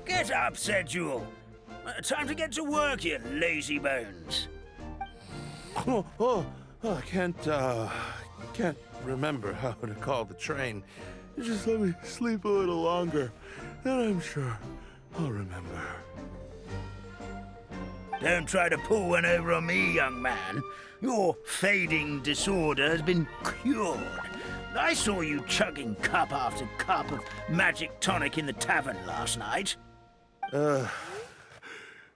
Get up, said Jewel. Time to get to work, you lazy bones. I can't remember how to call the train. Just let me sleep a little longer, and I'm sure I'll remember. Don't try to pull one over on me, young man. Your fading disorder has been cured. I saw you chugging cup after cup of magic tonic in the tavern last night. You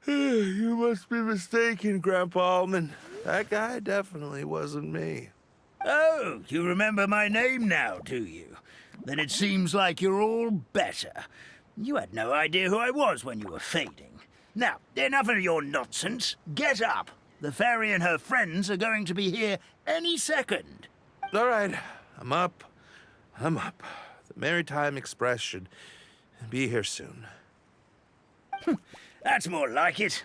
must be mistaken, Grandpa Allman. That guy definitely wasn't me. Oh, you remember my name now, do you? Then it seems like you're all better. You had no idea who I was when you were fading. Now, enough of your nonsense. Get up. The fairy and her friends are going to be here any second. All right, I'm up. The Maritime Express should be here soon. That's more like it.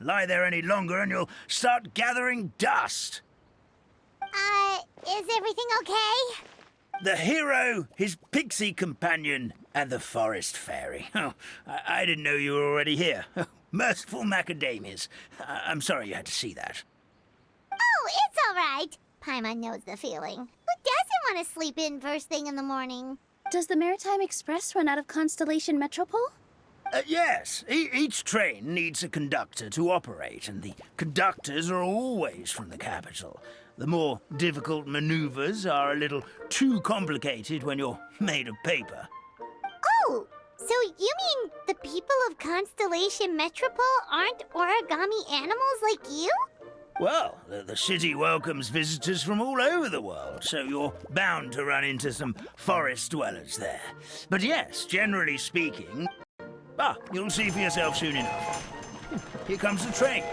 Lie there any longer and you'll start gathering dust. Is everything okay? The hero, his pixie companion, and the forest fairy. Oh, I didn't know you were already here. Merciful macadamias. I'm sorry you had to see that. Oh, it's all right. Paimon knows the feeling. Who doesn't want to sleep in first thing in the morning? Does the Maritime Express run out of Constellation Metropole? Yes, each train needs a conductor to operate, and the conductors are always from the capital. The more difficult maneuvers are a little too complicated when you're made of paper. Oh, so you mean the people of Constellation Metropole aren't origami animals like you? Well, the city welcomes visitors from all over the world, so you're bound to run into some forest dwellers there. But yes, generally speaking... you'll see for yourself soon enough. Here comes the train.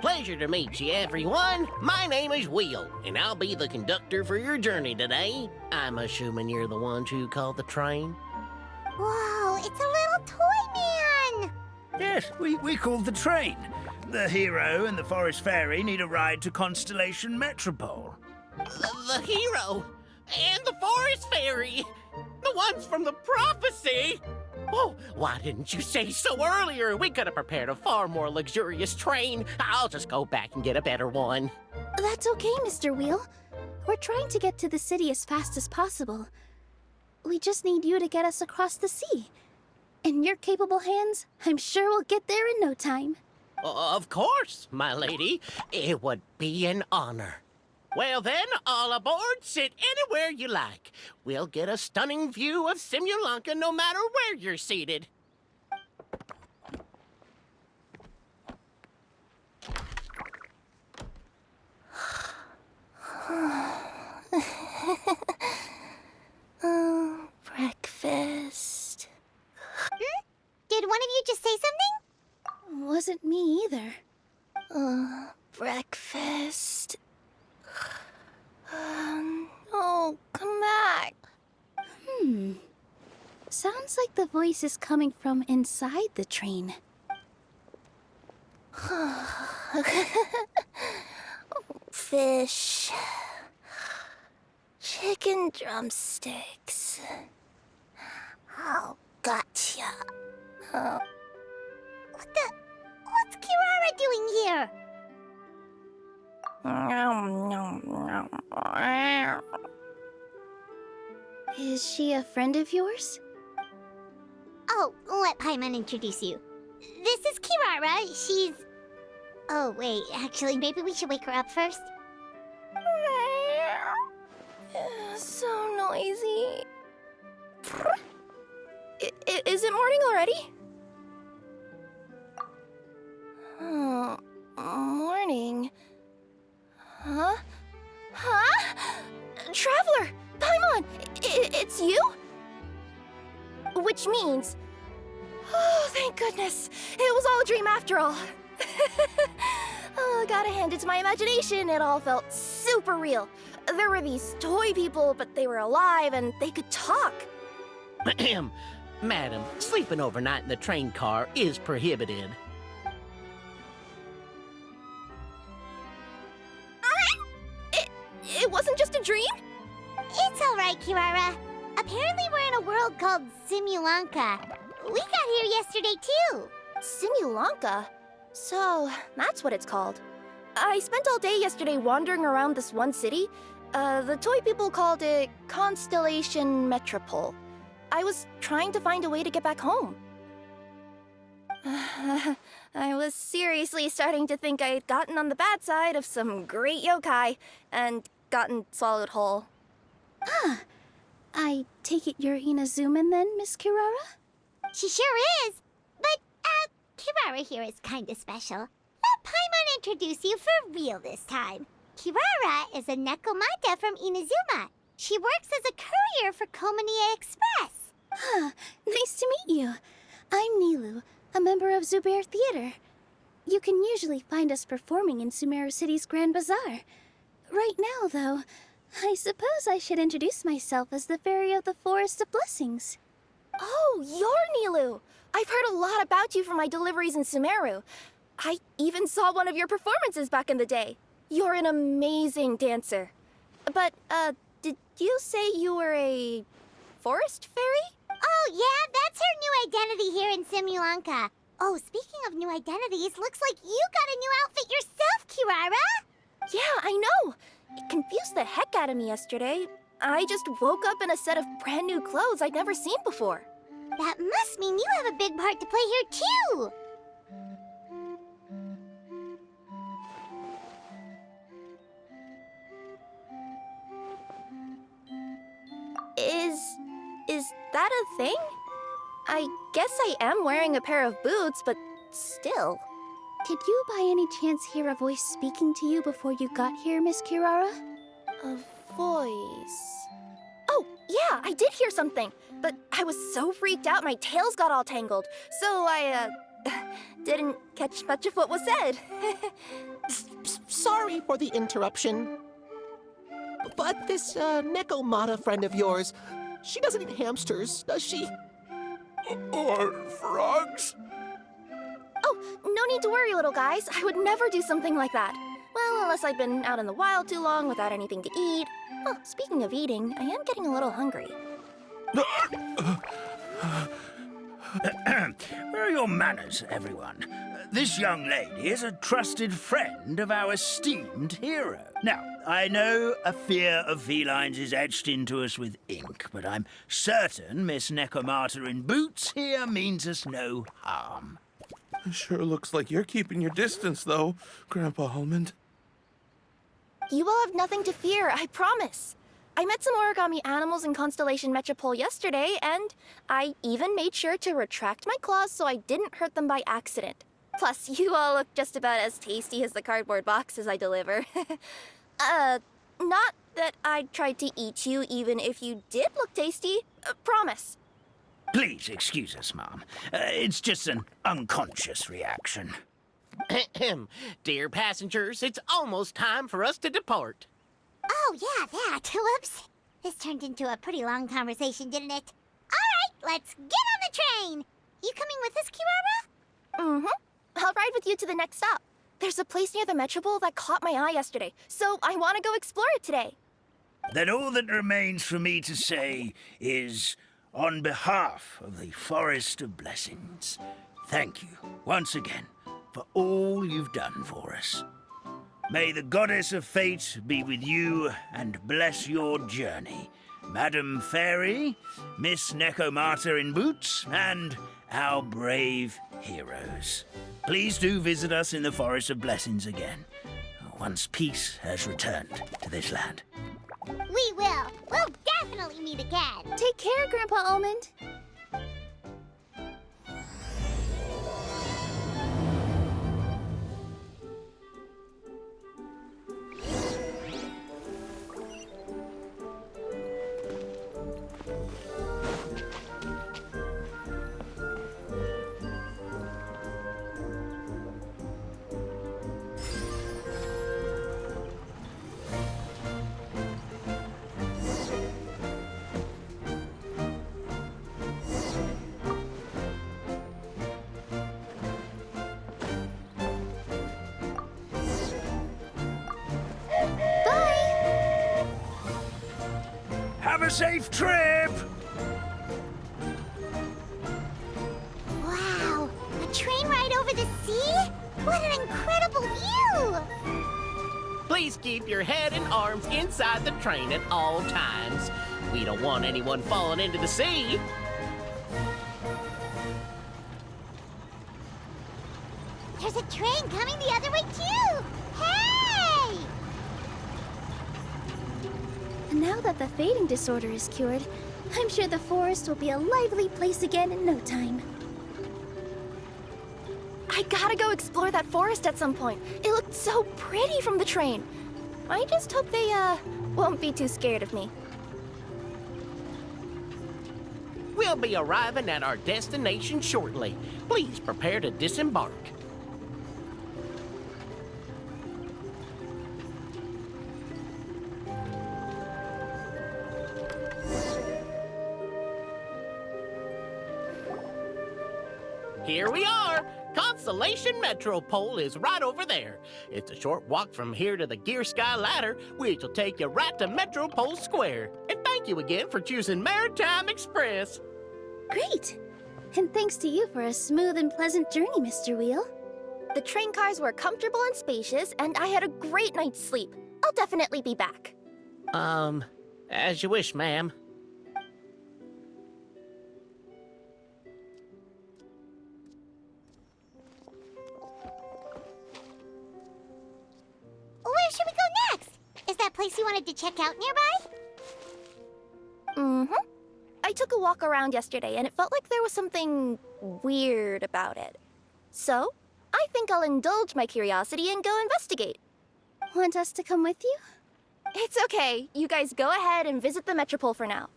Pleasure to meet you, everyone. My name is Will, and I'll be the conductor for your journey today. I'm assuming you're the ones who called the train. Whoa, it's a little toy man! Yes, we called the train. The hero and the forest fairy need a ride to Constellation Metropole. The hero and the forest fairy, the ones from the prophecy. Oh, why didn't you say so earlier? We could have prepared a far more luxurious train. I'll just go back and get a better one. That's okay, Mr. Wheel. We're trying to get to the city as fast as possible. We just need you to get us across the sea. In your capable hands, I'm sure we'll get there in no time. Of course, my lady. It would be an honor. Well then, all aboard, sit anywhere you like. We'll get a stunning view of Simulanka no matter where you're seated. Breakfast. Did one of you just say something? Wasn't me either. Breakfast. Oh, come back. Sounds like the voice is coming from inside the train. Fish. Chicken drumsticks. Oh, gotcha. What's Kirara doing here? Is she a friend of yours? Oh, let Paimon introduce you. This is Kirara. She's... Oh, wait. Actually, maybe we should wake her up first. So noisy. Is it morning already? Oh, morning. Huh? Huh? Traveler! Paimon! It's you? Which means... Oh, thank goodness. It was all a dream after all. Oh, gotta hand it to my imagination. It all felt super real. There were these toy people, but they were alive and they could talk. Madam, sleeping overnight in the train car is prohibited. It wasn't just a dream? It's all right, Kirara. Apparently we're in a world called Simulanka. We got here yesterday, too. Simulanka? So, that's what it's called. I spent all day yesterday wandering around this one city. The toy people called it Constellation Metropole. I was trying to find a way to get back home. I was seriously starting to think I had gotten on the bad side of some great yokai and gotten swallowed whole. I take it you're Inazuman then, Miss Kirara? She sure is. But, Kirara here is kinda special. Let Paimon introduce you for real this time. Kirara is a Nekomata from Inazuma. She works as a courier for Komanie Express. Nice to meet you. I'm Nilu, a member of Zubair Theater. You can usually find us performing in Sumeru City's Grand Bazaar. Right now, though, I suppose I should introduce myself as the Fairy of the Forest of Blessings. Oh, you're Nilu! I've heard a lot about you from my deliveries in Sumeru. I even saw one of your performances back in the day. You're an amazing dancer. But, did you say you were a forest fairy? Oh, yeah, that's her new identity here in Simulanka. Oh, speaking of new identities, looks like you got a new outfit yourself, Kirara. Yeah, I know. It confused the heck out of me yesterday. I just woke up in a set of brand new clothes I'd never seen before. That must mean you have a big part to play here, too. Is that a thing? I guess I am wearing a pair of boots, but still. Did you by any chance hear a voice speaking to you before you got here, Miss Kirara? A voice. Oh, yeah, I did hear something, but I was so freaked out my tails got all tangled, so I, didn't catch much of what was said. Sorry for the interruption. But this, Nekomata friend of yours, she doesn't eat hamsters, does she? Or frogs? Oh, no need to worry, little guys. I would never do something like that. Well, unless I'd been out in the wild too long without anything to eat. Oh, speaking of eating, I am getting a little hungry. Where are your manners, everyone? This young lady is a trusted friend of our esteemed hero. Now, I know a fear of felines is etched into us with ink, but I'm certain Miss Nekomata in boots here means us no harm. Sure looks like you're keeping your distance, though, Grandpa Almond. You will have nothing to fear, I promise. I met some origami animals in Constellation Metropole yesterday, and I even made sure to retract my claws so I didn't hurt them by accident. Plus, you all look just about as tasty as the cardboard boxes I deliver. Not that I'd try to eat you even if you did look tasty. Promise. Please excuse us, Mom. It's just an unconscious reaction. Dear passengers, it's almost time for us to depart. Oh, yeah, that. Whoops. This turned into a pretty long conversation, didn't it? All right, let's get on the train! You coming with us, Kirara? Mm-hmm. I'll ride with you to the next stop. There's a place near the Metropole that caught my eye yesterday, so I want to go explore it today. Then all that remains for me to say is, on behalf of the Forest of Blessings, thank you once again for all you've done for us. May the Goddess of Fate be with you and bless your journey. Madam Fairy, Miss Nekomata in boots, and our brave heroes. Please do visit us in the Forest of Blessings again, once peace has returned to this land. We will. We'll definitely meet again. Take care, Grandpa Almond. Have a safe trip! Wow, a train ride over the sea? What an incredible view! Please keep your head and arms inside the train at all times. We don't want anyone falling into the sea. There's a train coming the other way too! Hey! Now that the fading disorder is cured, I'm sure the forest will be a lively place again in no time. I gotta go explore that forest at some point. It looked so pretty from the train. I just hope they, won't be too scared of me. We'll be arriving at our destination shortly. Please prepare to disembark. Here we are! Constellation Metropole is right over there. It's a short walk from here to the Gear Sky Ladder, which will take you right to Metropole Square. And thank you again for choosing Maritime Express. Great! And thanks to you for a smooth and pleasant journey, Mr. Wheel. The train cars were comfortable and spacious, and I had a great night's sleep. I'll definitely be back. As you wish, ma'am. Where should we go next? Is that place you wanted to check out nearby? Mm-hmm. I took a walk around yesterday, and it felt like there was something weird about it. So, I think I'll indulge my curiosity and go investigate. Want us to come with you? It's okay. You guys go ahead and visit the Metropole for now.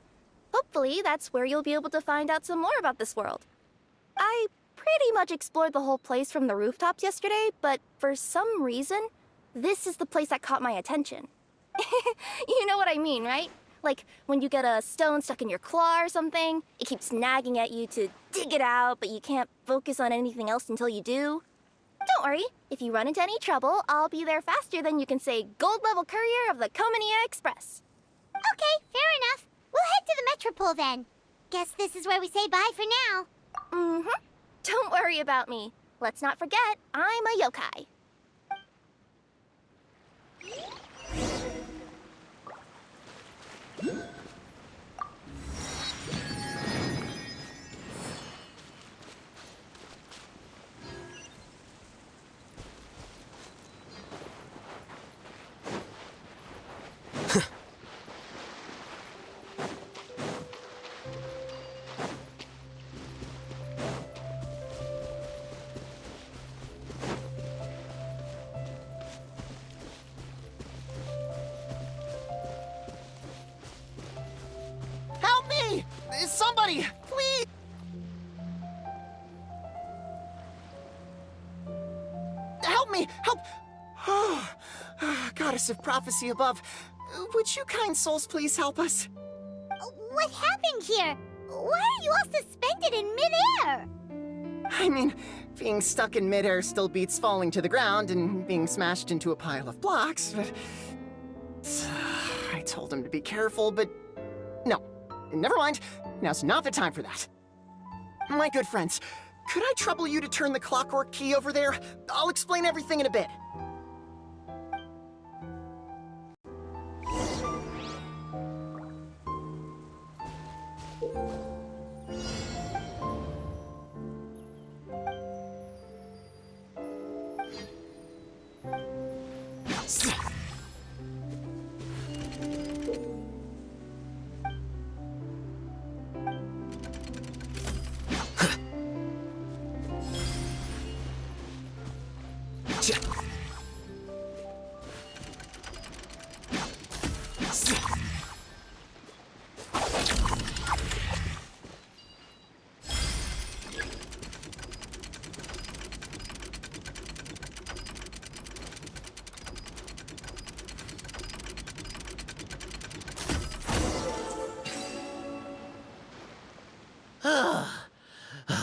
Hopefully, that's where you'll be able to find out some more about this world. I pretty much explored the whole place from the rooftops yesterday, but for some reason, this is the place that caught my attention. You know what I mean, right? Like, when you get a stone stuck in your claw or something, it keeps nagging at you to dig it out, but you can't focus on anything else until you do. Don't worry, if you run into any trouble, I'll be there faster than you can say gold-level courier of the Comania Express. Okay, fair enough. We'll head to the Metropole then. Guess this is where we say bye for now. Mm-hmm. Don't worry about me. Let's not forget, I'm a yokai. Help me! Somebody, please! Help me! Help! Oh, Goddess of Prophecy above, would you kind souls please help us? What happened here? why are you all suspended in midair? I mean, being stuck in midair still beats falling to the ground and being smashed into a pile of blocks, but... I told him to be careful, but... No, never mind. Now's not the time for that. My good friends, could I trouble you to turn the clockwork key over there? I'll explain everything in a bit.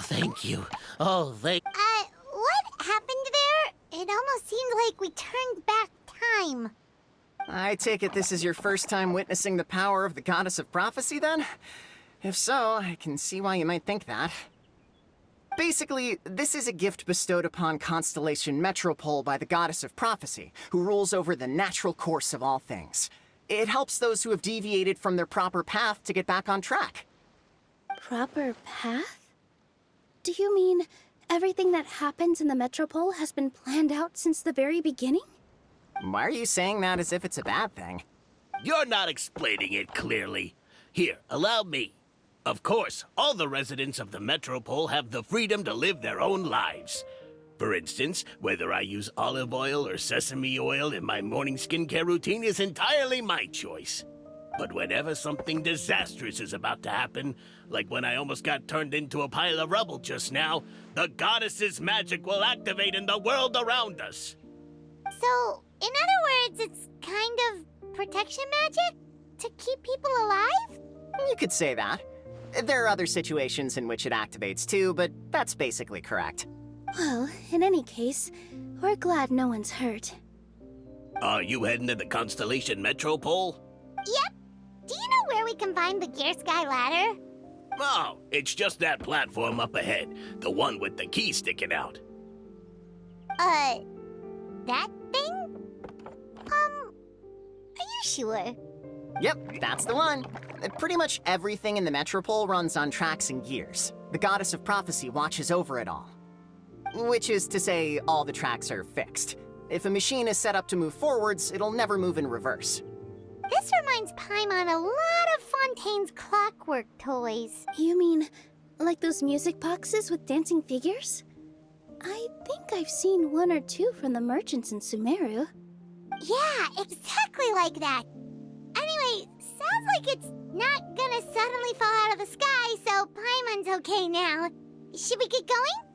Thank you. Oh, thank... What happened there? It almost seemed like we turned back time. I take it this is your first time witnessing the power of the Goddess of Prophecy, then? If so, I can see why you might think that. Basically, this is a gift bestowed upon Constellation Metropole by the Goddess of Prophecy, who rules over the natural course of all things. It helps those who have deviated from their proper path to get back on track. Proper path? Do you mean everything that happens in the Metropole has been planned out since the very beginning? Why are you saying that as if it's a bad thing? You're not explaining it clearly. Here, allow me. Of course, all the residents of the Metropole have the freedom to live their own lives. For instance, whether I use olive oil or sesame oil in my morning skincare routine is entirely my choice. But whenever something disastrous is about to happen, like when I almost got turned into a pile of rubble just now, the goddess's magic will activate in the world around us. So, in other words, it's kind of protection magic? To keep people alive? You could say that. There are other situations in which it activates too, but that's basically correct. Well, in any case, we're glad no one's hurt. Are you heading to the Constellation Metropole? Yep. Do you know where we can find the Gear Sky ladder? Oh, it's just that platform up ahead. The one with the key sticking out. That thing? Are you sure? Yep, that's the one. Pretty much everything in the Metropole runs on tracks and gears. The Goddess of Prophecy watches over it all. Which is to say, all the tracks are fixed. If a machine is set up to move forwards, it'll never move in reverse. This reminds Paimon a lot of Fontaine's clockwork toys. You mean, like those music boxes with dancing figures? I think I've seen one or two from the merchants in Sumeru. Yeah, exactly like that. Anyway, sounds like it's not gonna suddenly fall out of the sky, so Paimon's okay now. Should we get going?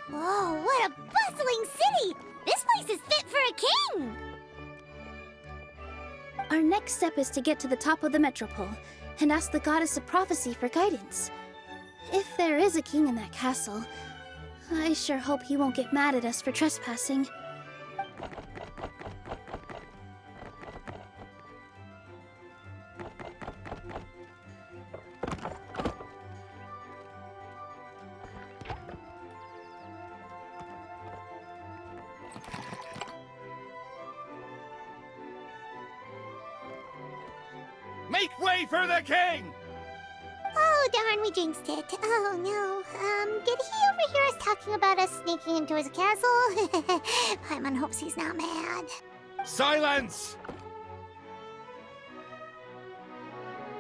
Whoa, what a bustling city! This place is fit for a king! Our next step is to get to the top of the Metropole and ask the Goddess of Prophecy for guidance. If there is a king in that castle, I sure hope he won't get mad at us for trespassing. Make way for the king! Oh, darn, we jinxed it. Oh, no. Did he overhear us talking about us sneaking into his castle? Paimon hopes he's not mad. Silence!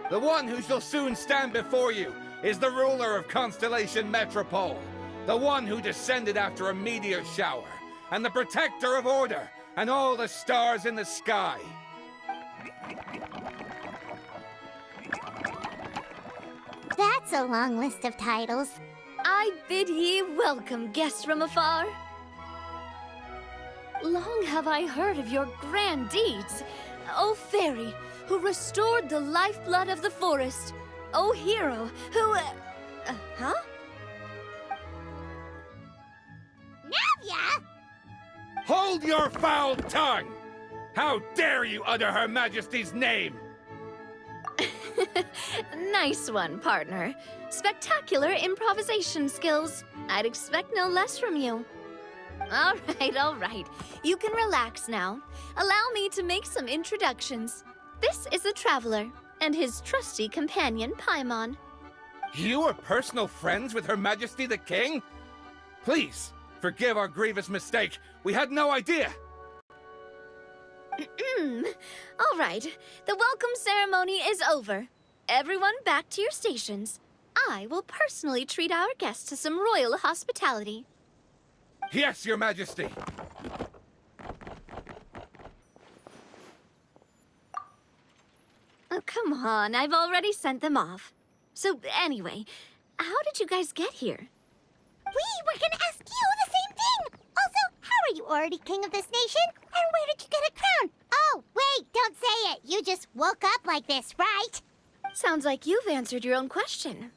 The one who shall soon stand before you is the ruler of Constellation Metropole, the one who descended after a meteor shower, and the protector of order and all the stars in the sky. That's a long list of titles. I bid ye welcome, guests from afar. Long have I heard of your grand deeds, O fairy, who restored the lifeblood of the forest. O hero, who... huh? Navia! Hold your foul tongue! How dare you utter Her Majesty's name? Nice one, partner. Spectacular improvisation skills. I'd expect no less from you. All right. You can relax now. Allow me to make some introductions. This is the Traveler, and his trusty companion, Paimon. You are personal friends with Her Majesty the King? Please, forgive our grievous mistake. We had no idea. All right, the welcome ceremony is over. Everyone back to your stations. I will personally treat our guests to some royal hospitality. Yes, Your Majesty. Oh, come on, I've already sent them off. So anyway, how did you guys get here? We were gonna ask you the same thing! Also, how are you already king of this nation? And where did you get a crown? Oh, wait, don't say it. You just woke up like this, right? Sounds like you've answered your own question.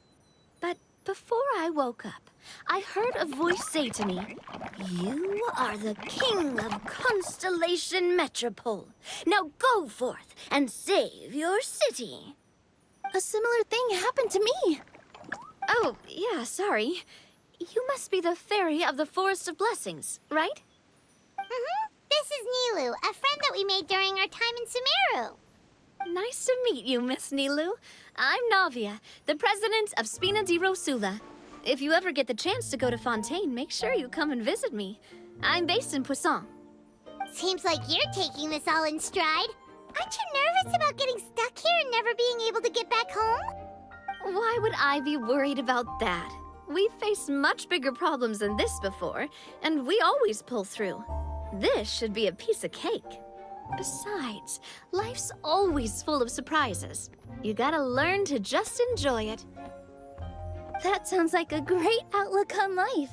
But before I woke up, I heard a voice say to me, "You are the king of Constellation Metropole. Now go forth and save your city." A similar thing happened to me. Oh, yeah, sorry. You must be the fairy of the Forest of Blessings, right? This is Nilu, a friend that we made during our time in Sumeru. Nice to meet you, Miss Nilu. I'm Navia, the president of Spina di Rosula. If you ever get the chance to go to Fontaine, make sure you come and visit me. I'm based in Poisson. Seems like you're taking this all in stride. Aren't you nervous about getting stuck here and never being able to get back home? Why would I be worried about that? We've faced much bigger problems than this before, and we always pull through. This should be a piece of cake. Besides, life's always full of surprises. You gotta learn to just enjoy it. That sounds like a great outlook on life.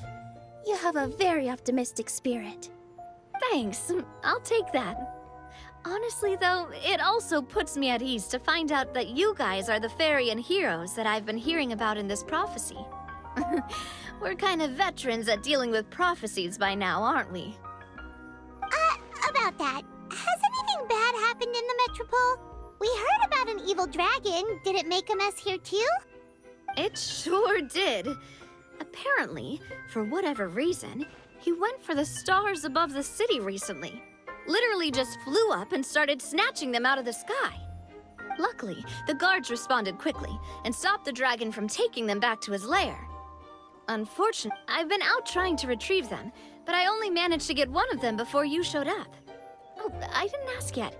You have a very optimistic spirit. Thanks, I'll take that. Honestly, though, it also puts me at ease to find out that you guys are the fairy and heroes that I've been hearing about in this prophecy. We're kind of veterans at dealing with prophecies by now, aren't we? About that, has anything bad happened in the Metropole? We heard about an evil dragon. Did it make a mess here too? It sure did. Apparently, for whatever reason, he went for the stars above the city recently. Literally just flew up and started snatching them out of the sky. Luckily, the guards responded quickly and stopped the dragon from taking them back to his lair. Unfortunately, I've been out trying to retrieve them, but I only managed to get one of them before you showed up. Oh, I didn't ask yet.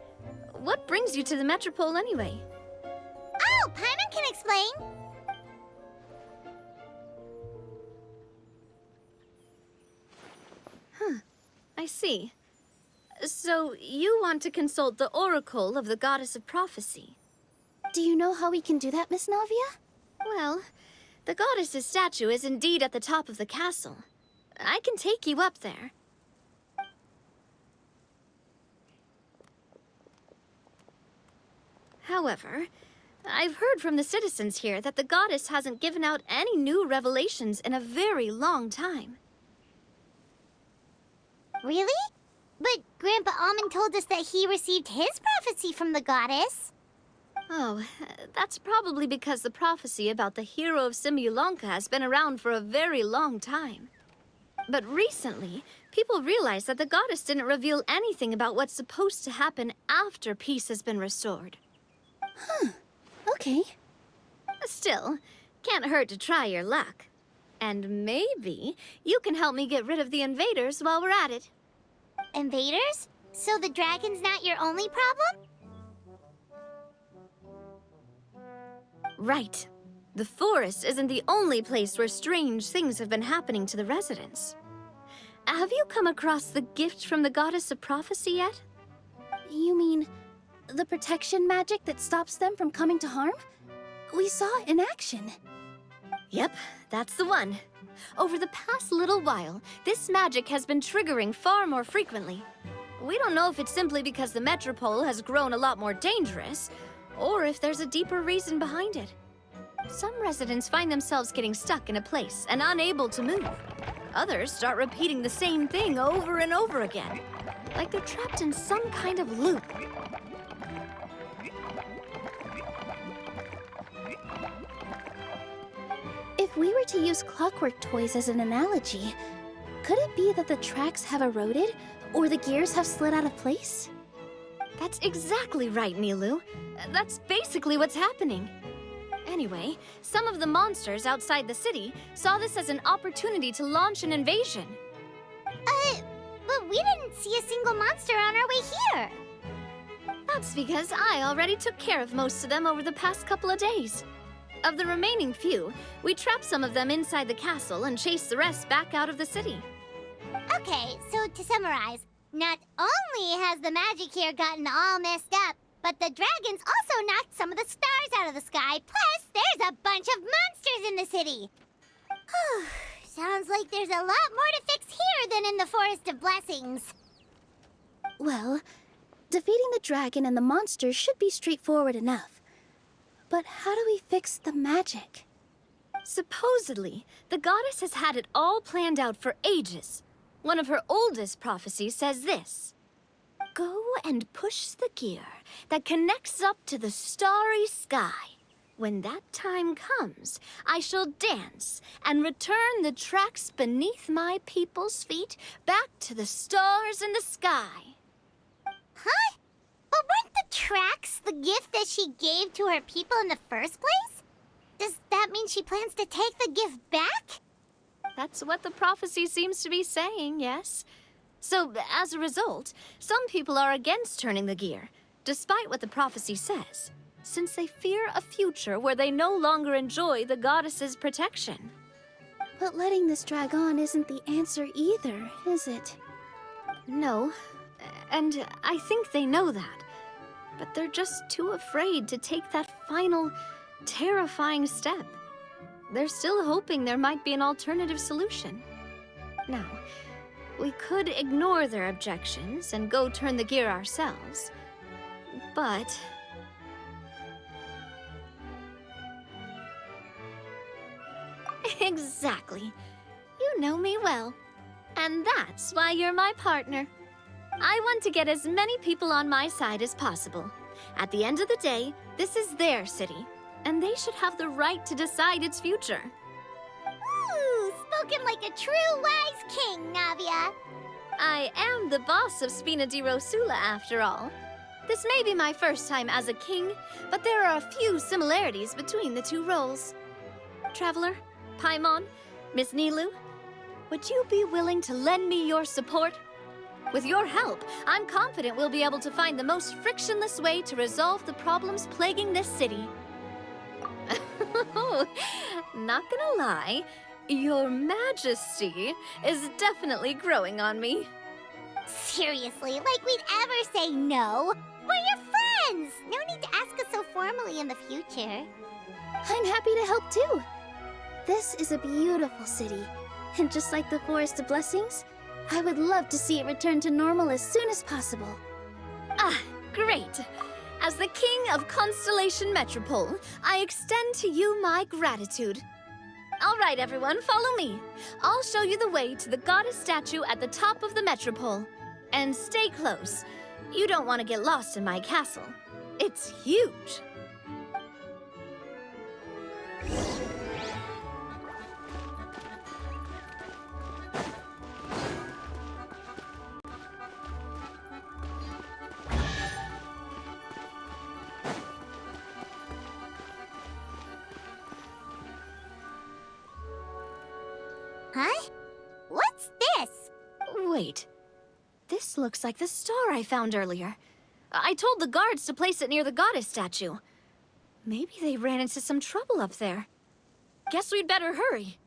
What brings you to the Metropole anyway? Oh, Paimon can explain. I see. So, you want to consult the Oracle of the Goddess of Prophecy. Do you know how we can do that, Miss Navia? Well, the goddess's statue is indeed at the top of the castle. I can take you up there. However, I've heard from the citizens here that the goddess hasn't given out any new revelations in a very long time. Really? But Grandpa Almond told us that he received his prophecy from the goddess. Oh, that's probably because the prophecy about the hero of Simulanka has been around for a very long time. But recently, people realized that the goddess didn't reveal anything about what's supposed to happen after peace has been restored. Okay. Still, can't hurt to try your luck. And maybe you can help me get rid of the invaders while we're at it. Invaders? So the dragon's not your only problem? Right. The forest isn't the only place where strange things have been happening to the residents. Have you come across the gift from the goddess of prophecy yet? You mean the protection magic that stops them from coming to harm? We saw it in action. Yep, that's the one. Over the past little while, this magic has been triggering far more frequently. We don't know if it's simply because the metropole has grown a lot more dangerous, or if there's a deeper reason behind it. Some residents find themselves getting stuck in a place and unable to move. Others start repeating the same thing over and over again, like they're trapped in some kind of loop. If we were to use clockwork toys as an analogy, could it be that the tracks have eroded or the gears have slid out of place? That's exactly right, Nilu. That's basically what's happening. Anyway, some of the monsters outside the city saw this as an opportunity to launch an invasion. But we didn't see a single monster on our way here. That's because I already took care of most of them over the past couple of days. Of the remaining few, we trapped some of them inside the castle and chased the rest back out of the city. Okay, so to summarize, not only has the magic here gotten all messed up, but the dragons also knocked some of the stars out of the sky, plus there's a bunch of monsters in the city. Sounds like there's a lot more to fix here than in the Forest of Blessings. Well, defeating the dragon and the monsters should be straightforward enough. But how do we fix the magic? Supposedly, the goddess has had it all planned out for ages. One of her oldest prophecies says this: "Go and push the gear that connects up to the starry sky. When that time comes, I shall dance and return the tracks beneath my people's feet back to the stars in the sky." Huh? But weren't the tracks the gift that she gave to her people in the first place? Does that mean she plans to take the gift back? That's what the prophecy seems to be saying, yes. So, as a result, some people are against turning the gear, despite what the prophecy says, since they fear a future where they no longer enjoy the goddess's protection. But letting this drag on isn't the answer either, is it? No, and I think they know that. But they're just too afraid to take that final, terrifying step. They're still hoping there might be an alternative solution. Now, we could ignore their objections and go turn the gear ourselves, but... Exactly. You know me well. And that's why you're my partner. I want to get as many people on my side as possible. At the end of the day, this is their city, and they should have the right to decide its future. Ooh, spoken like a true wise king, Navia. I am the boss of Spina di Rosula, after all. This may be my first time as a king, but there are a few similarities between the two roles. Traveler, Paimon, Miss Nilu, would you be willing to lend me your support? With your help, I'm confident we'll be able to find the most frictionless way to resolve the problems plaguing this city. Not gonna lie, Your Majesty is definitely growing on me. Seriously, like we'd ever say no. We're your friends. No need to ask us so formally in the future. I'm happy to help too. This is a beautiful city, and just like the Forest of Blessings, I would love to see it return to normal as soon as possible. Ah, great. As the King of Constellation Metropole, I extend to you my gratitude. All right, everyone, follow me. I'll show you the way to the goddess statue at the top of the Metropole. And stay close. You don't want to get lost in my castle. It's huge. Wait. This looks like the star I found earlier. I told the guards to place it near the goddess statue. Maybe they ran into some trouble up there. Guess we'd better hurry.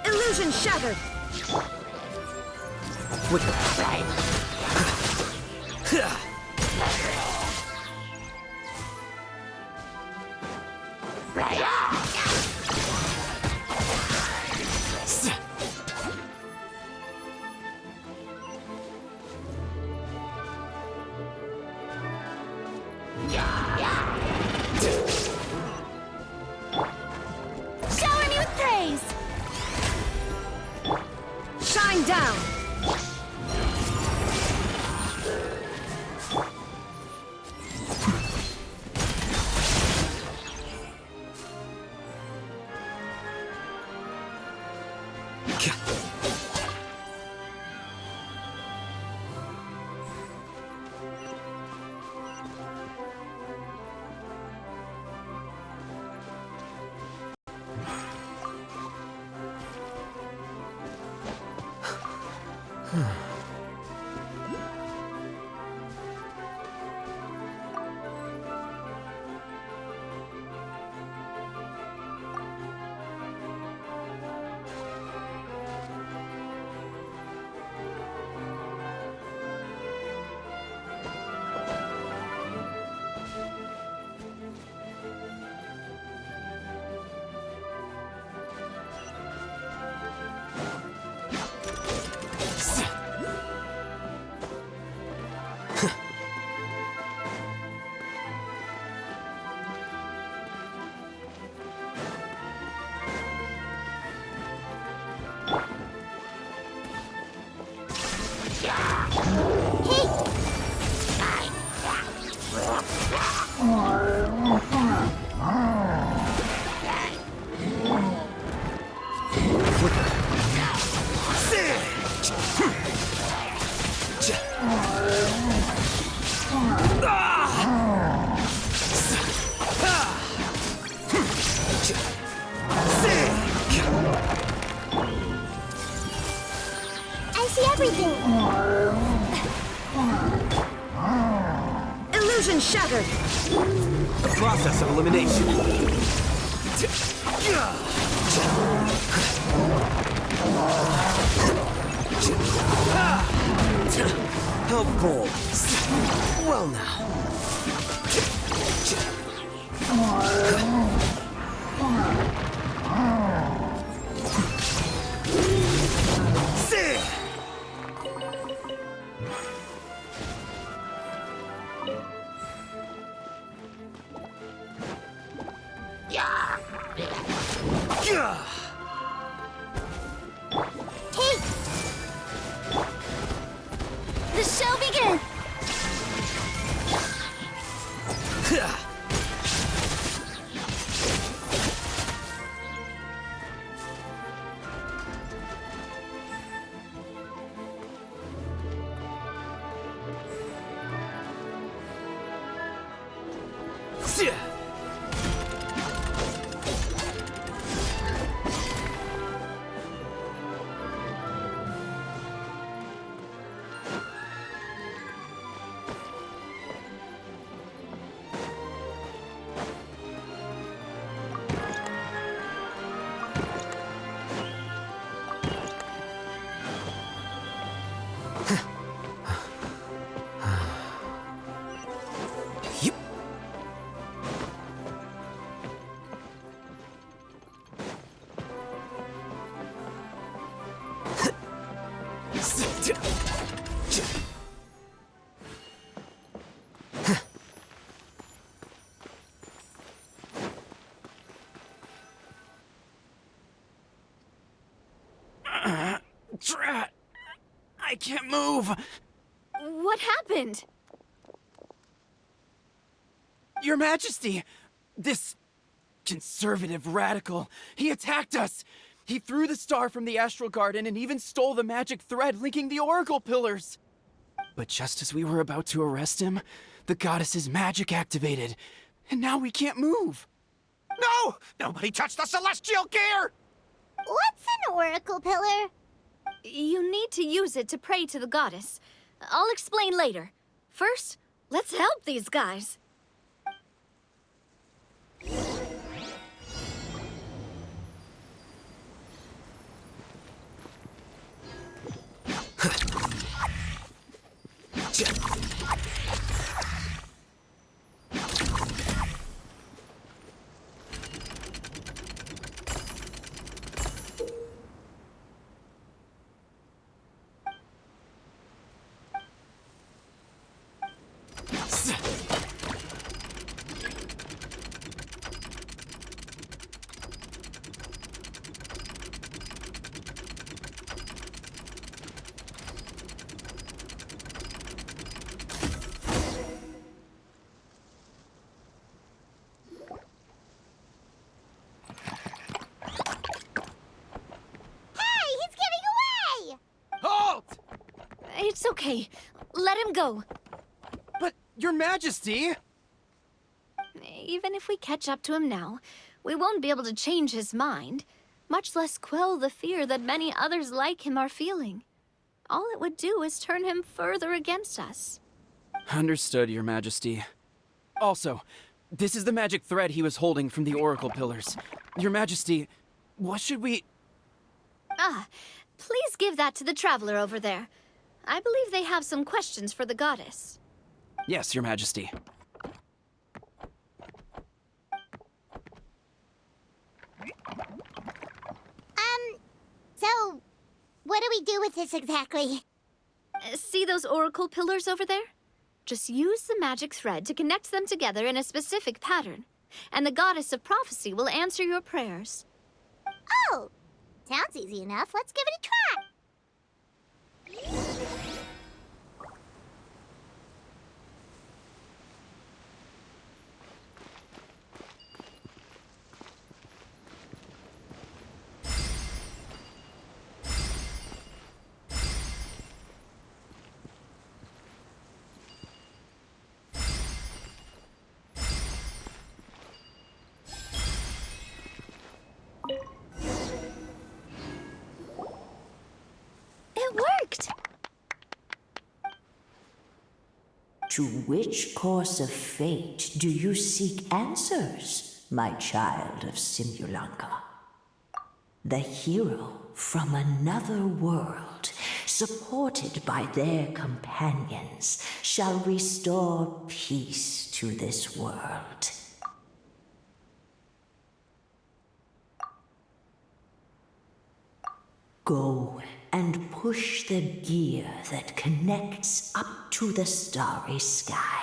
Illusion shattered! Shower me with praise! Shine down! I see everything! Illusion shattered! The process of elimination. How bold. Well now. Take! The show begins! Drat! I can't move! What happened? Your Majesty! This conservative radical, he attacked us! He threw the star from the Astral Garden and even stole the magic thread linking the Oracle Pillars! But just as we were about to arrest him, the goddess's magic activated, and now we can't move! No! Nobody touched the celestial gear! What's an oracle pillar? You need to use it to pray to the goddess. I'll explain later. First, let's help these guys. It's okay. Let him go. But, Your Majesty! Even if we catch up to him now, we won't be able to change his mind, much less quell the fear that many others like him are feeling. All it would do is turn him further against us. Understood, Your Majesty. Also, this is the magic thread he was holding from the Oracle Pillars. Your Majesty, what should we... Ah, please give that to the traveler over there. I believe they have some questions for the goddess. Yes, Your Majesty. So, what do we do with this exactly? See those oracle pillars over there? Just use the magic thread to connect them together in a specific pattern, and the goddess of prophecy will answer your prayers. Oh, sounds easy enough. Let's give it a try. To which course of fate do you seek answers, my child of Simulanka? The hero from another world, supported by their companions, shall restore peace to this world. Go and push the gear that connects up to the starry sky.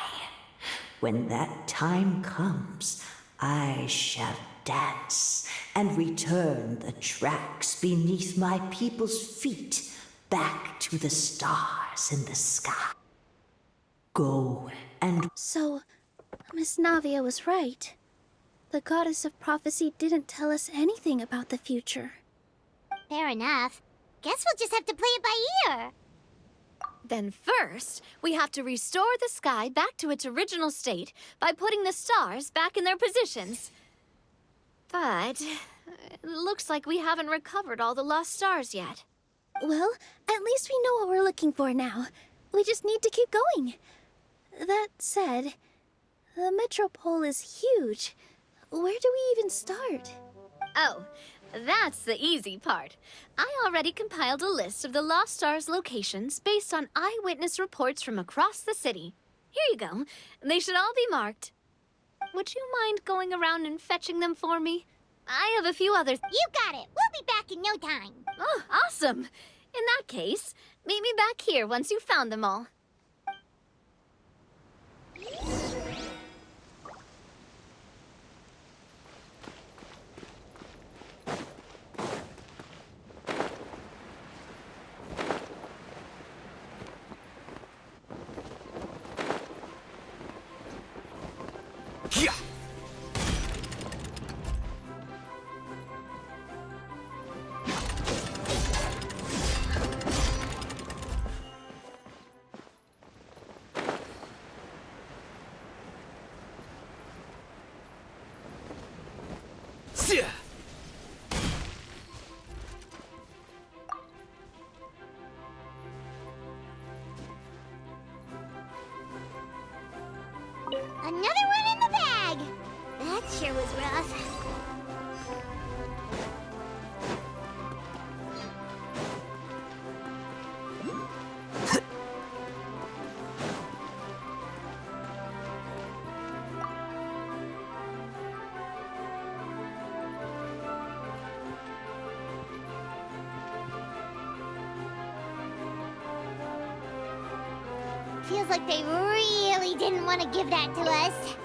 When that time comes, I shall dance and return the tracks beneath my people's feet back to the stars in the sky. Go and... So, Miss Navia was right. The goddess of prophecy didn't tell us anything about the future. Fair enough. Guess we'll just have to play it by ear. Then first, we have to restore the sky back to its original state by putting the stars back in their positions. But it looks like we haven't recovered all the lost stars yet. Well, at least we know what we're looking for now. We just need to keep going. That said, the metropole is huge. Where do we even start? Oh, that's the easy part. I already compiled a list of the Lost Stars locations based on eyewitness reports from across the city. Here you go. They should all be marked. Would you mind going around and fetching them for me? I have a few others. You got it. We'll be back in no time. Oh, awesome. In that case, meet me back here once you've found them all. Yeah. Yeah. Another one in the bag. That sure was rough. Feels like they really didn't want to give that to us.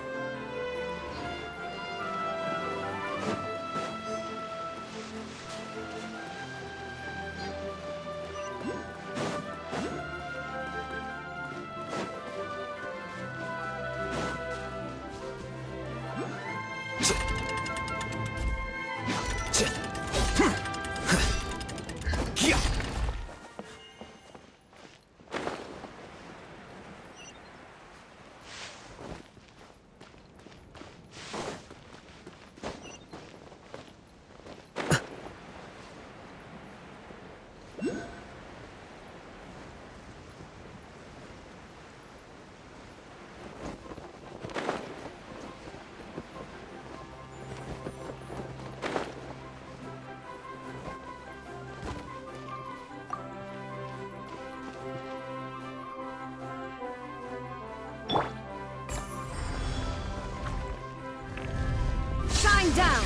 Shine down!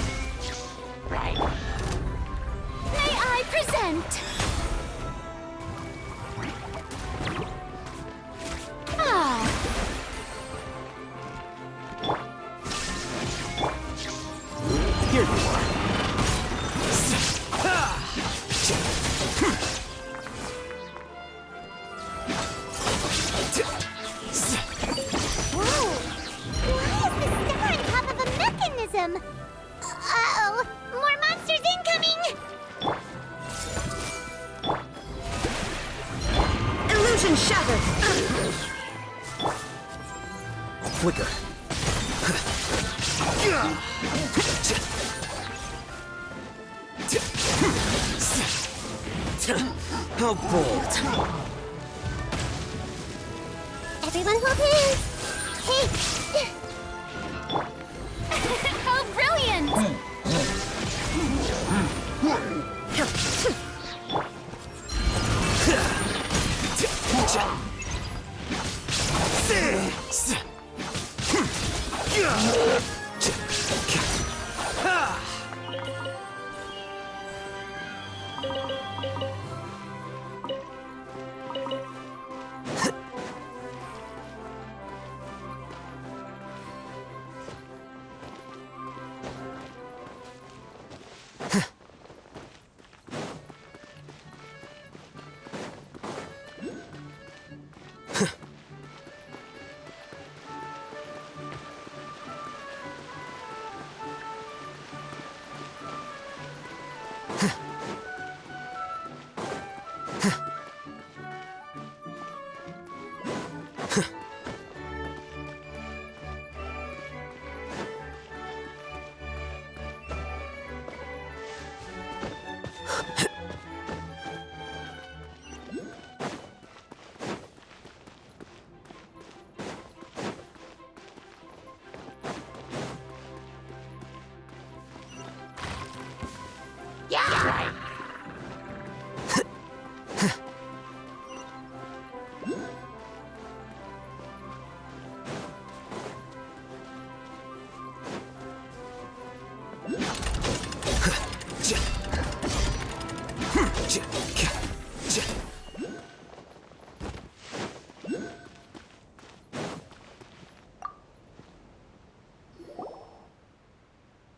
May I present? Ah! Here you are. Whoa! Why is the star on top of a mechanism? Uh-oh! More monsters incoming! Illusion shattered! Flicker. How bold. Everyone hold hands. Hey! How brilliant!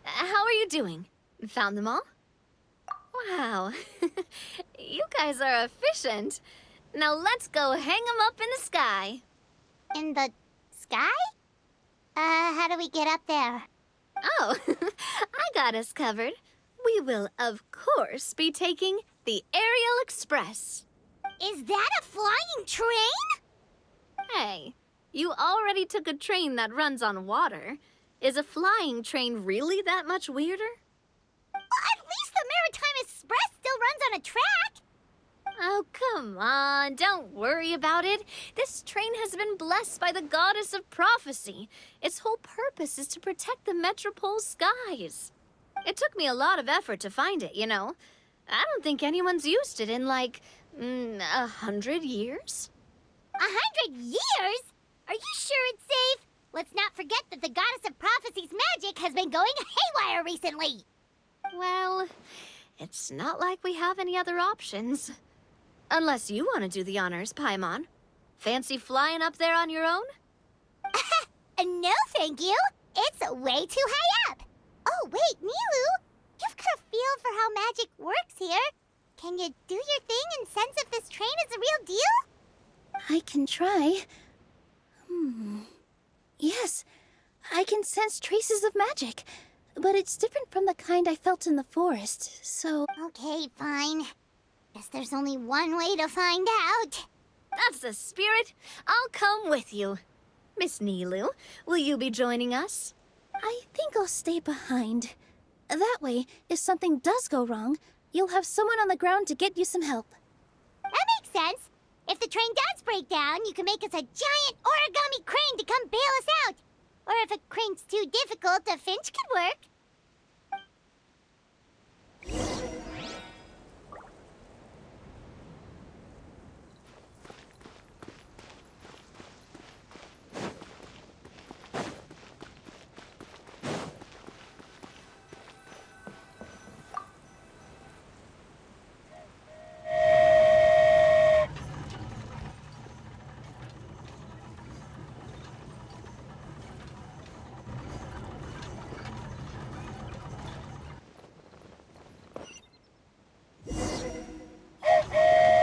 How are you doing? Found them all? Wow. You guys are efficient. Now let's go hang them up in the sky. In the sky? How do we get up there? Oh, I got us covered. We will, of course, be taking the Aerial Express. Is that a flying train? Hey, you already took a train that runs on water. Is a flying train really that much weirder? Well, at least the Maritime Express still runs on a track. Oh, come on. Don't worry about it. This train has been blessed by the goddess of prophecy. Its whole purpose is to protect the Metropole skies. It took me a lot of effort to find it, you know. I don't think anyone's used it in, like, 100 years. 100 years? Are you sure it's safe? Let's not forget that the goddess of prophecy's magic has been going haywire recently. Well, it's not like we have any other options. Unless you want to do the honors, Paimon. Fancy flying up there on your own? No, thank you. It's way too high up. Oh, wait, Nilu. You've got a feel for how magic works here. Can you do your thing and sense if this train is a real deal? I can try. Yes, I can sense traces of magic, but it's different from the kind I felt in the forest, so... Okay, fine. Guess there's only one way to find out. That's the spirit. I'll come with you. Miss Nilu, will you be joining us? I think I'll stay behind. That way, if something does go wrong, you'll have someone on the ground to get you some help. That makes sense. If the train does break down, you can make us a giant origami crane to come bail us out. Or if a crane's too difficult, a finch could work.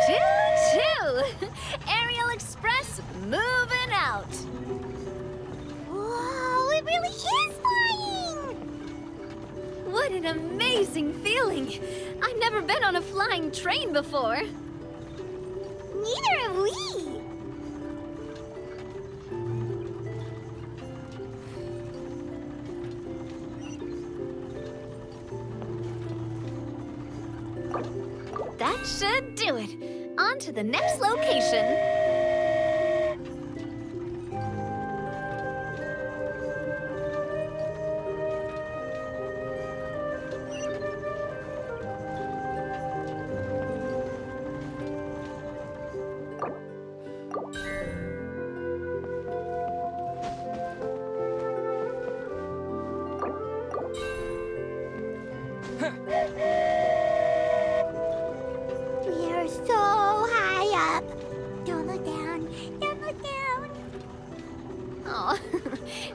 Choo-choo! Aerial Express moving out. Whoa, it really is flying! What an amazing feeling. I've never been on a flying train before. Neither have we. That should do it. On to the next location.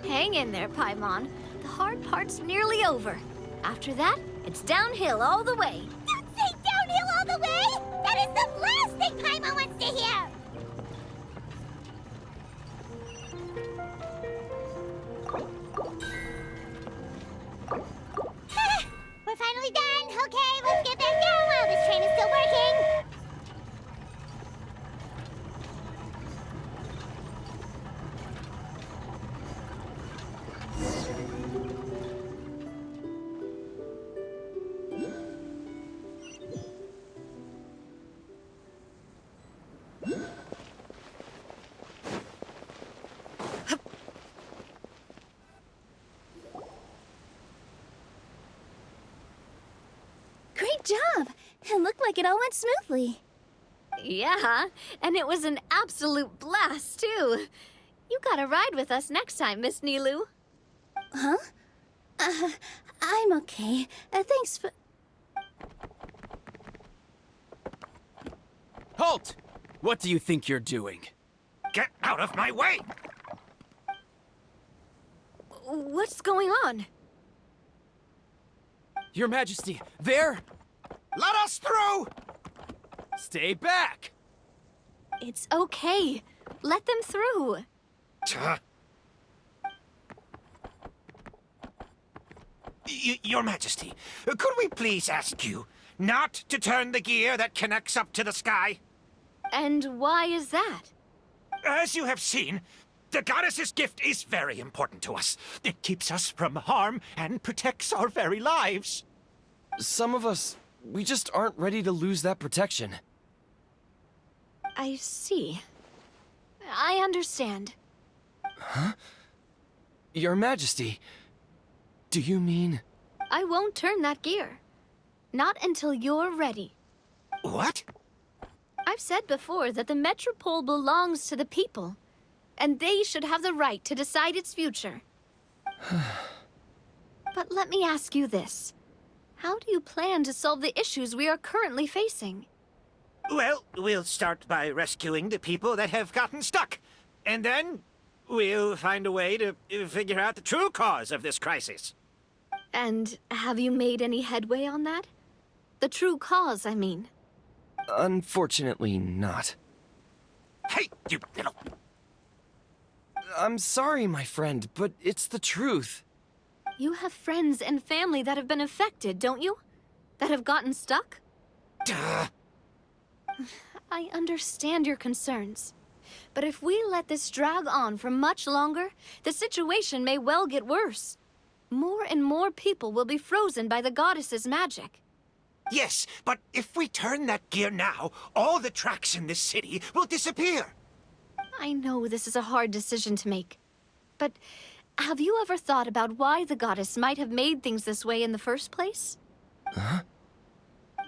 Hang in there, Paimon. The hard part's nearly over. After that, it's downhill all the way. Don't say downhill all the way! That is the last thing Paimon wants to hear! We're finally done! Okay, let's get back down while this train is still working! Great job! It looked like it all went smoothly. Yeah, and it was an absolute blast, too. You gotta ride with us next time, Miss Nilu. Huh? I'm okay. Thanks for... Halt! What do you think you're doing? Get out of my way! What's going on? Your Majesty, there! Let us through! Stay back! It's okay. Let them through. Your Majesty, could we please ask you not to turn the gear that connects up to the sky? And why is that? As you have seen, the goddess's gift is very important to us. It keeps us from harm and protects our very lives. Some of us, we just aren't ready to lose that protection. I see. I understand. Huh? Your Majesty, do you mean... I won't turn that gear. Not until you're ready. What? I've said before that the Metropole belongs to the people, and they should have the right to decide its future. But let me ask you this. How do you plan to solve the issues we are currently facing? Well, we'll start by rescuing the people that have gotten stuck. And then we'll find a way to figure out the true cause of this crisis. And have you made any headway on that? The true cause, I mean. Unfortunately not. Hey, you little... I'm sorry, my friend, but it's the truth. You have friends and family that have been affected, don't you? That have gotten stuck? Duh. I understand your concerns. But if we let this drag on for much longer, the situation may well get worse. More and more people will be frozen by the goddess's magic. Yes, but if we turn that gear now, all the tracks in this city will disappear. I know this is a hard decision to make. But have you ever thought about why the goddess might have made things this way in the first place? Huh?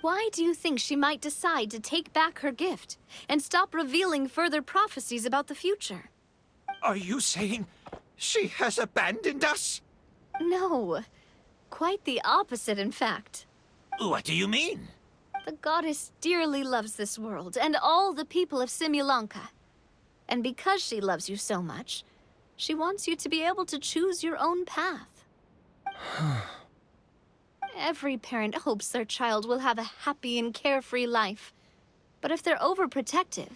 Why do you think she might decide to take back her gift and stop revealing further prophecies about the future? Are you saying she has abandoned us? No. Quite the opposite, in fact. What do you mean? The goddess dearly loves this world and all the people of Simulanka. And because she loves you so much, she wants you to be able to choose your own path. Every parent hopes their child will have a happy and carefree life. But if they're overprotective,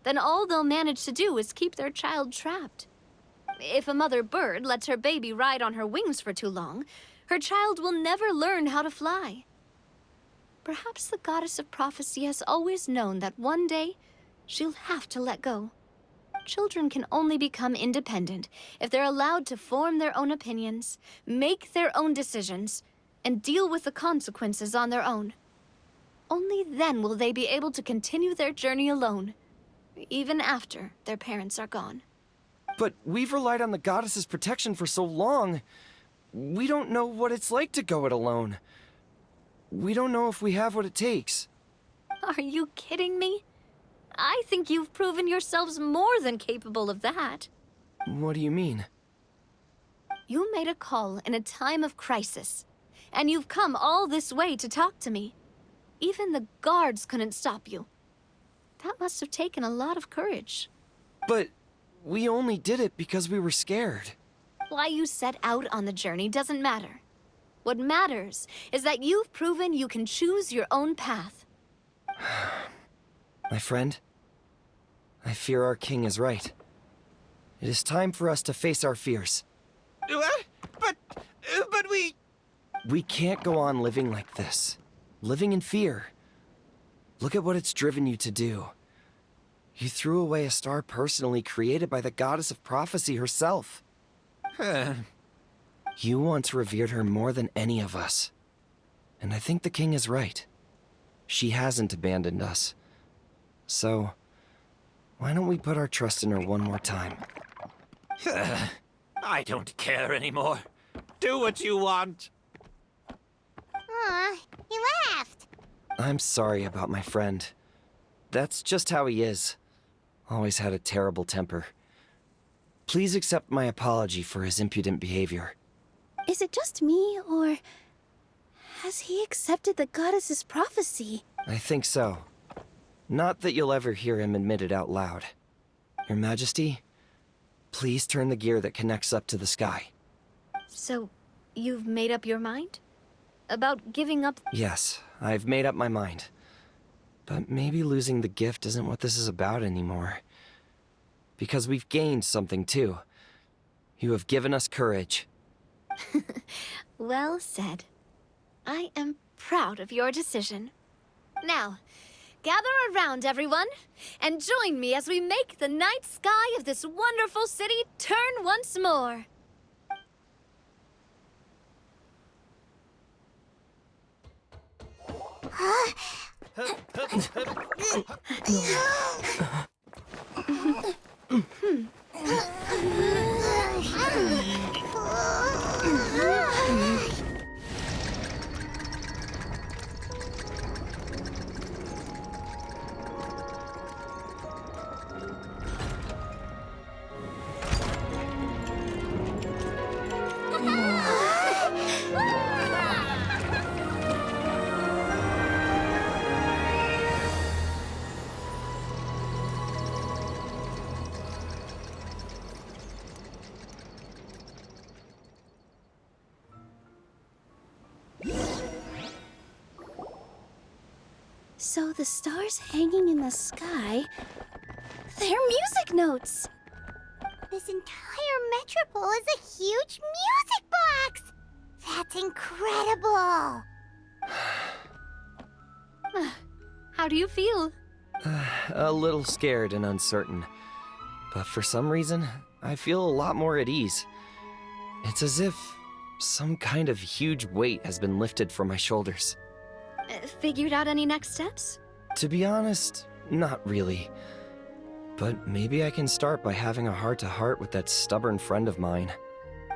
then all they'll manage to do is keep their child trapped. If a mother bird lets her baby ride on her wings for too long, her child will never learn how to fly. Perhaps the goddess of prophecy has always known that one day she'll have to let go. Children can only become independent if they're allowed to form their own opinions, make their own decisions, and deal with the consequences on their own. Only then will they be able to continue their journey alone, even after their parents are gone. But we've relied on the goddess's protection for so long. We don't know what it's like to go it alone. We don't know if we have what it takes. Are you kidding me? I think you've proven yourselves more than capable of that. What do you mean? You made a call in a time of crisis, and you've come all this way to talk to me. Even the guards couldn't stop you. That must have taken a lot of courage. But we only did it because we were scared. Why you set out on the journey doesn't matter. What matters is that you've proven you can choose your own path. My friend, I fear our king is right. It is time for us to face our fears. What? But we... We can't go on living like this. Living in fear. Look at what it's driven you to do. You threw away a star personally created by the goddess of prophecy herself. You once revered her more than any of us. And I think the king is right. She hasn't abandoned us. So, why don't we put our trust in her one more time? I don't care anymore. Do what you want. Aw, he laughed. I'm sorry about my friend. That's just how he is. Always had a terrible temper. Please accept my apology for his impudent behavior. Is it just me, or has he accepted the goddess's prophecy? I think so. Not that you'll ever hear him admit it out loud. Your Majesty, please turn the gear that connects up to the sky. So, you've made up your mind? About giving up? Yes, I've made up my mind. But maybe losing the gift isn't what this is about anymore. Because we've gained something too. You have given us courage. Well said. I am proud of your decision. Now, gather around, everyone, and join me as we make the night sky of this wonderful city turn once more. So the stars hanging in the sky, they're music notes. This entire metropole is a huge music box! That's incredible! How do you feel? A little scared and uncertain. But for some reason, I feel a lot more at ease. It's as if some kind of huge weight has been lifted from my shoulders. Figured out any next steps? To be honest, not really. But maybe I can start by having a heart-to-heart with that stubborn friend of mine.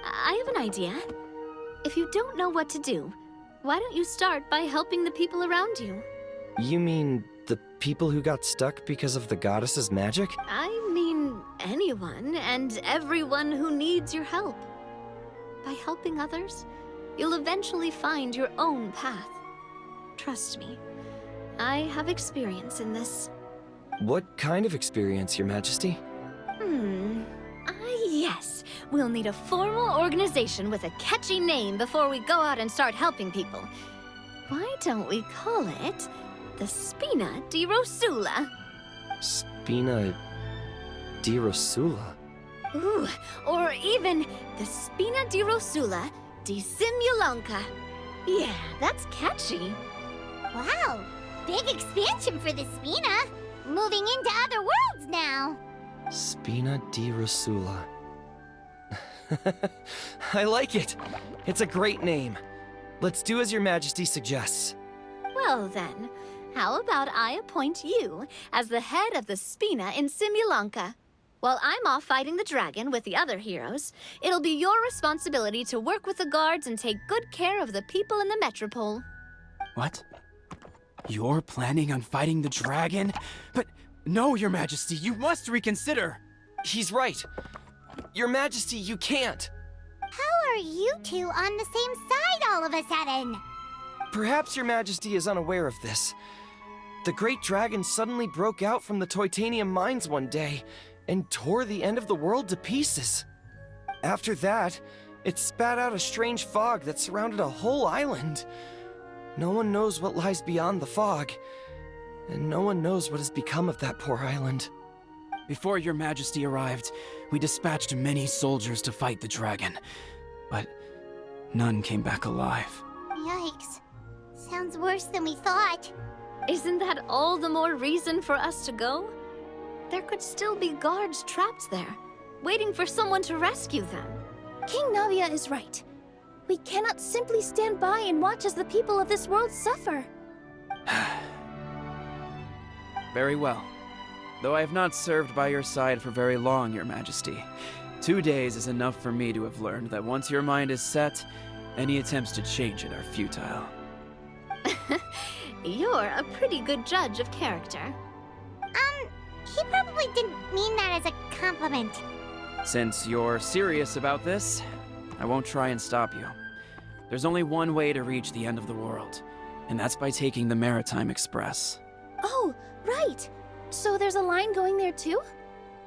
I have an idea. If you don't know what to do, why don't you start by helping the people around you? You mean the people who got stuck because of the goddess's magic? I mean anyone and everyone who needs your help. By helping others, you'll eventually find your own path. Trust me, I have experience in this. What kind of experience, Your Majesty? Yes. We'll need a formal organization with a catchy name before we go out and start helping people. Why don't we call it the Spina di Rosula? Spina di Rosula? Ooh, or even the Spina di Rosula di Simulanka. Yeah, that's catchy. Wow, big expansion for the Spina. Moving into other worlds now. Spina di Rosula. I like it. It's a great name. Let's do as Your Majesty suggests. Well then, how about I appoint you as the head of the Spina in Simulanka? While I'm off fighting the dragon with the other heroes, it'll be your responsibility to work with the guards and take good care of the people in the metropole. What? You're planning on fighting the dragon? But no, Your Majesty, you must reconsider. He's right. Your Majesty, you can't. How are you two on the same side all of a sudden? Perhaps Your Majesty is unaware of this. The great dragon suddenly broke out from the Titanium mines one day and tore the end of the world to pieces. After that, it spat out a strange fog that surrounded a whole island. No one knows what lies beyond the fog, and no one knows what has become of that poor island. Before your majesty arrived, we dispatched many soldiers to fight the dragon, but none came back alive. Yikes. Sounds worse than we thought. Isn't that all the more reason for us to go? There could still be guards trapped there, waiting for someone to rescue them. King Navia is right. We cannot simply stand by and watch as the people of this world suffer. Very well. Though I have not served by your side for very long, your majesty. 2 days is enough for me to have learned that once your mind is set, any attempts to change it are futile. You're a pretty good judge of character. He probably didn't mean that as a compliment. Since you're serious about this, I won't try and stop you. There's only one way to reach the end of the world, and that's by taking the Maritime Express. Oh, right. So there's a line going there too?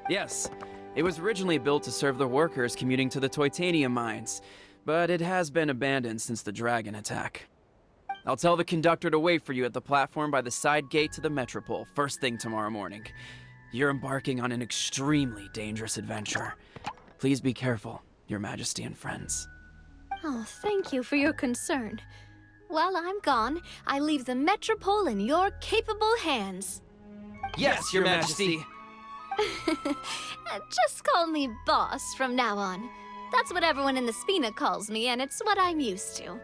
Yes, it was originally built to serve the workers commuting to the Titanium mines, but it has been abandoned since the dragon attack. I'll tell the conductor to wait for you at the platform by the side gate to the Metropole first thing tomorrow morning. You're embarking on an extremely dangerous adventure. Please be careful, your majesty and friends. Oh, thank you for your concern. While I'm gone, I leave the Metropole in your capable hands. Yes, your majesty! Just call me boss from now on. That's what everyone in the Spina calls me, and it's what I'm used to.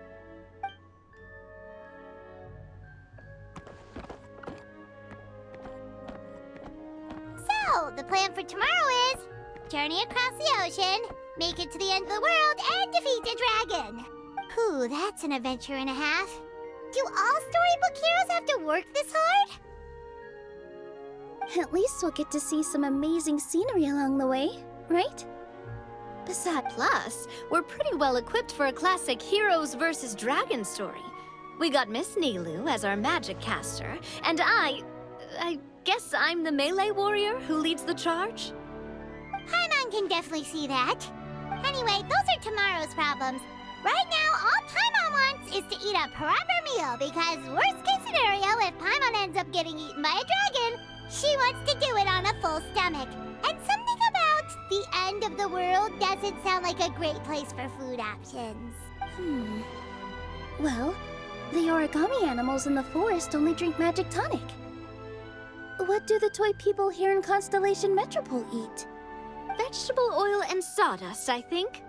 So, the plan for tomorrow is journey across the ocean, make it to the end of the world, and defeat a dragon. Whew, that's an adventure and a half. Do all storybook heroes have to work this hard? At least we'll get to see some amazing scenery along the way, right? Besides, plus, we're pretty well equipped for a classic heroes versus dragon story. We got Miss Nilu as our magic caster, and I guess I'm the melee warrior who leads the charge? Paimon can definitely see that. Anyway, those are tomorrow's problems. Right now, all Paimon wants is to eat a proper meal, because worst case scenario, if Paimon ends up getting eaten by a dragon, she wants to do it on a full stomach. And something about the end of the world doesn't sound like a great place for food options. Well, the origami animals in the forest only drink magic tonic. What do the toy people here in Constellation Metropole eat? Vegetable oil and sawdust, I think.